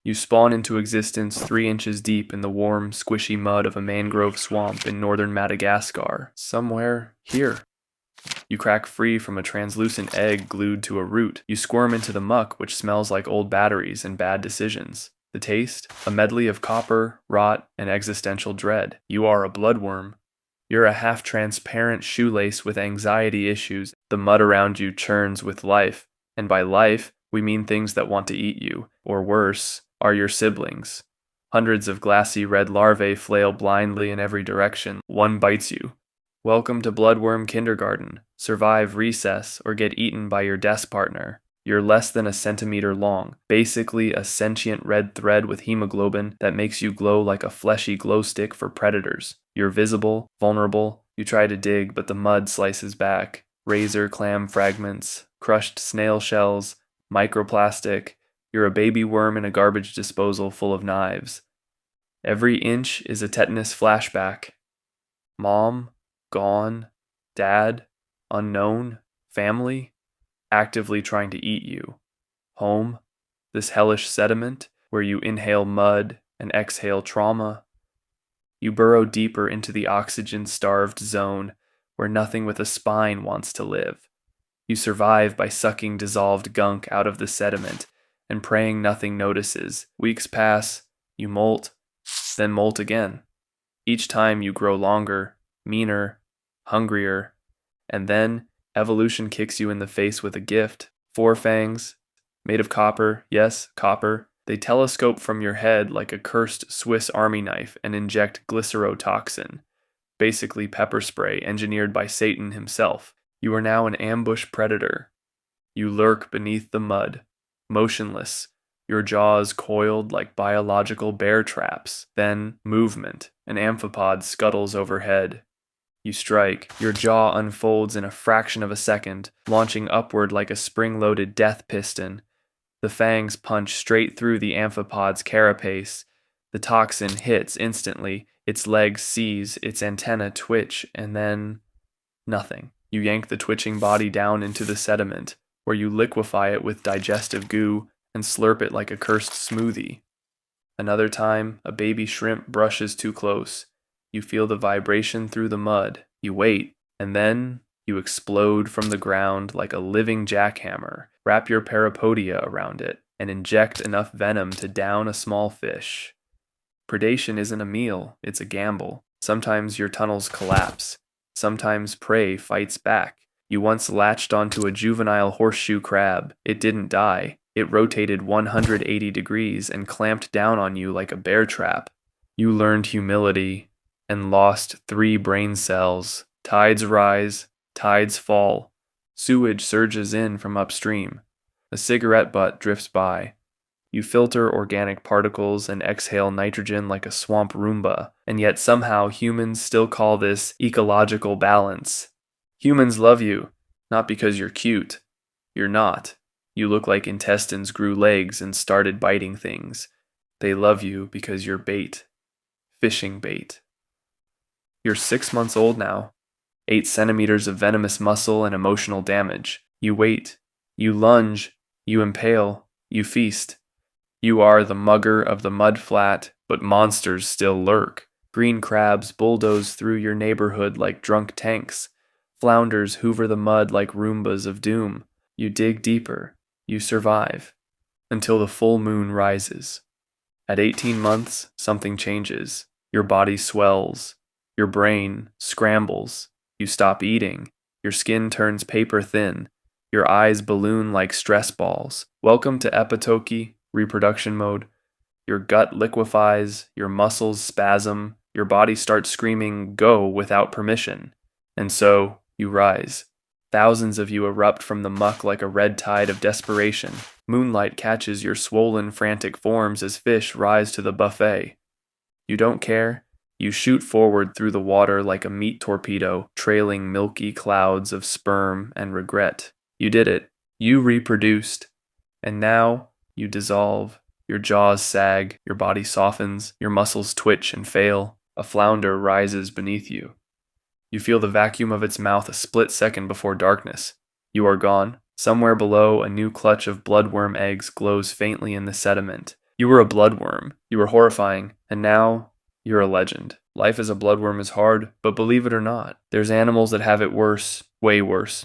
You spawn into existence 3 inches deep in the warm, squishy mud of a mangrove swamp in northern Madagascar, somewhere here. You crack free from a translucent egg glued to a root. You squirm into the muck, which smells like old batteries and bad decisions. The taste? A medley of copper, rot, and existential dread. You are a bloodworm. You're a half-transparent shoelace with anxiety issues. The mud around you churns with life. And by life, we mean things that want to eat you, or worse, are your siblings. Hundreds of glassy red larvae flail blindly in every direction. One bites you. Welcome to Bloodworm Kindergarten. Survive recess or get eaten by your desk partner. You're less than a centimeter long, basically a sentient red thread with hemoglobin that makes you glow like a fleshy glow stick for predators. You're visible, vulnerable. You try to dig, but the mud slices back. Razor clam fragments, crushed snail shells, microplastic. You're a baby worm in a garbage disposal full of knives. Every inch is a tetanus flashback. Mom, gone, dad, unknown, family, actively trying to eat you. Home, this hellish sediment where you inhale mud and exhale trauma. You burrow deeper into the oxygen-starved zone where nothing with a spine wants to live. You survive by sucking dissolved gunk out of the sediment and praying nothing notices. Weeks pass, you molt, then molt again. Each time you grow longer, meaner, hungrier, and then evolution kicks you in the face with a gift. 4 fangs, made of copper, yes, copper. They telescope from your head like a cursed Swiss army knife and inject glycerotoxin, basically pepper spray engineered by Satan himself. You are now an ambush predator. You lurk beneath the mud, motionless, your jaws coiled like biological bear traps. Then, movement. An amphipod scuttles overhead. You strike. Your jaw unfolds in a fraction of a second, launching upward like a spring-loaded death piston. The fangs punch straight through the amphipod's carapace. The toxin hits instantly. Its legs seize, its antennae twitch, and then nothing. You yank the twitching body down into the sediment, where you liquefy it with digestive goo and slurp it like a cursed smoothie. Another time, a baby shrimp brushes too close. You feel the vibration through the mud. You wait, and then you explode from the ground like a living jackhammer. Wrap your parapodia around it and inject enough venom to down a small fish. Predation isn't a meal, it's a gamble. Sometimes your tunnels collapse. Sometimes prey fights back. You once latched onto a juvenile horseshoe crab. It didn't die. It rotated 180 degrees and clamped down on you like a bear trap. You learned humility and lost 3 brain cells. Tides rise, tides fall. Sewage surges in from upstream. A cigarette butt drifts by. You filter organic particles and exhale nitrogen like a swamp Roomba, and yet somehow humans still call this ecological balance. Humans love you, not because you're cute. You're not. You look like intestines grew legs and started biting things. They love you because you're bait. Fishing bait. You're 6 months old now. 8 centimeters of venomous muscle and emotional damage. You wait. You lunge. You impale. You feast. You are the mugger of the mud flat, but monsters still lurk. Green crabs bulldoze through your neighborhood like drunk tanks. Flounders hoover the mud like Roombas of doom. You dig deeper. You survive. Until the full moon rises. At 18 months, something changes. Your body swells. Your brain scrambles. You stop eating. Your skin turns paper thin. Your eyes balloon like stress balls. Welcome to epitoke, reproduction mode. Your gut liquefies, your muscles spasm, your body starts screaming, "Go," without permission. And so, you rise. Thousands of you erupt from the muck like a red tide of desperation. Moonlight catches your swollen, frantic forms as fish rise to the buffet. You don't care. You shoot forward through the water like a meat torpedo, trailing milky clouds of sperm and regret. You did it. You reproduced. And now, you dissolve. Your jaws sag, your body softens, your muscles twitch and fail. A flounder rises beneath you. You feel the vacuum of its mouth a split second before darkness. You are gone. Somewhere below, a new clutch of bloodworm eggs glows faintly in the sediment. You were a bloodworm. You were horrifying. And now, you're a legend. Life as a bloodworm is hard, but believe it or not, there's animals that have it worse, way worse.